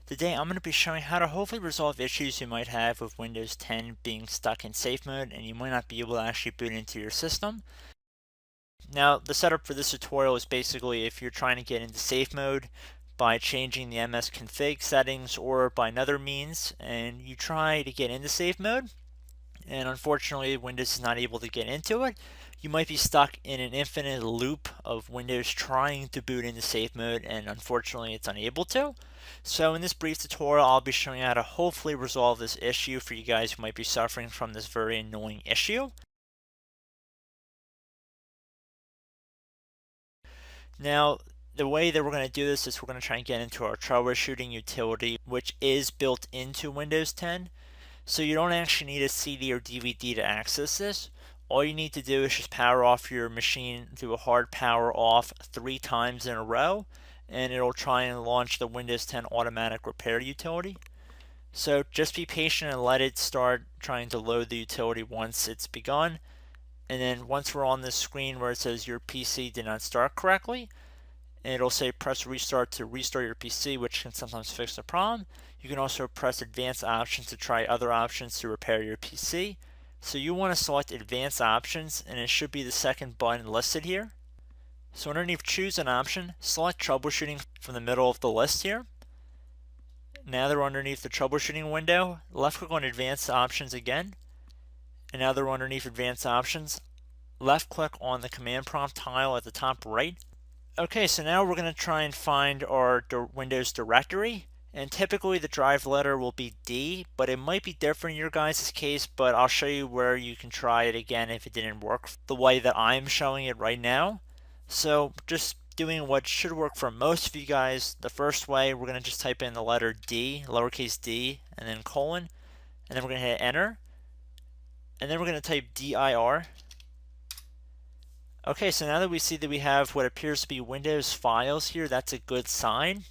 Today I'm going to be showing how to hopefully resolve issues you might have with Windows 10 being stuck in safe mode and you might not be able to actually boot into your system. Now the setup for this tutorial is basically if you're trying to get into safe mode by changing the MS config settings or by another means and you try to get into safe mode and unfortunately Windows is not able to get into it, you might be stuck in an infinite loop of Windows trying to boot into safe mode and unfortunately it's unable to. So in this brief tutorial I'll be showing you how to hopefully resolve this issue for you guys who might be suffering from this very annoying issue. Now the way that we're going to do this is we're going to try and get into our troubleshooting utility, which is built into Windows 10. So you don't actually need a CD or DVD to access this. All you need to do is just power off your machine, do a hard power off 3 times in a row, and it'll try and launch the Windows 10 automatic repair utility. So just be patient and let it start trying to load the utility once it's begun. And then once we're on this screen where it says your PC did not start correctly, and it'll say press restart to restart your PC, which can sometimes fix the problem. You can also press advanced options to try other options to repair your PC. So you want to select advanced options and it should be the second button listed here. So underneath choose an option, select troubleshooting from the middle of the list here. Now they're underneath the troubleshooting window, left click on advanced options again. And now they're underneath advanced options, left click on the command prompt tile at the top right. Okay, so now we're going to try and find our Windows directory, and typically the drive letter will be D, but it might be different in your guys' case, but I'll show you where you can try it again if it didn't work the way that I'm showing it right now. So just doing what should work for most of you guys, the first way we're going to just type in the letter D, lowercase d, and then colon, and then we're going to hit enter, and then we're going to type dir. Okay, so now that we see that we have what appears to be Windows files here, that's a good sign.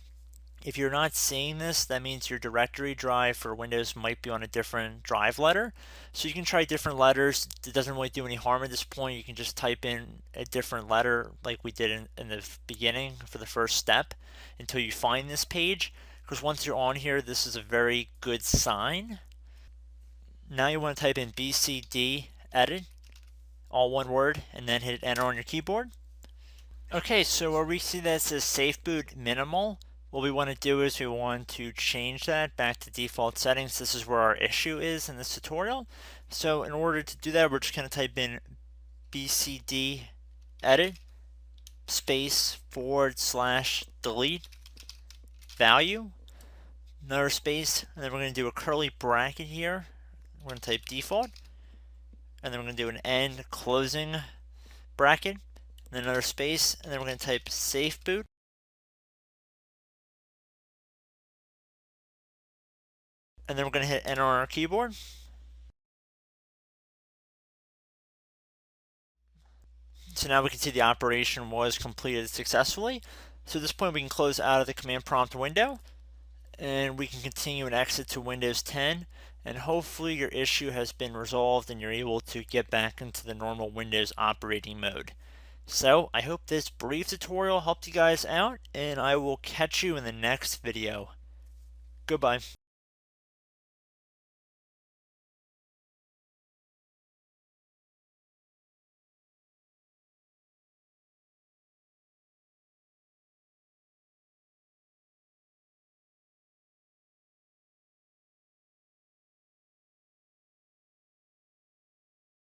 If you're not seeing this, that means your directory drive for Windows might be on a different drive letter. So you can try different letters. It doesn't really do any harm at this point. You can just type in a different letter like we did in the beginning for the first step until you find this page. Because once you're on here, this is a very good sign. Now you want to type in BCD edit, all one word, and then hit enter on your keyboard. Okay, so where we see that it says safe boot minimal, what we want to do is we want to change that back to default settings. This is where our issue is in this tutorial. So in order to do that, we're just going to type in BCD edit space / delete value, another space, and then we're going to do a curly bracket here. We're going to type default, and then we're going to do an end closing bracket, and then another space, and then we're going to type safe boot. And then we're going to hit enter on our keyboard. So now we can see the operation was completed successfully. So at this point we can close out of the command prompt window and we can continue and exit to Windows 10, and hopefully your issue has been resolved and you're able to get back into the normal Windows operating mode. So I hope this brief tutorial helped you guys out, and I will catch you in the next video. Goodbye.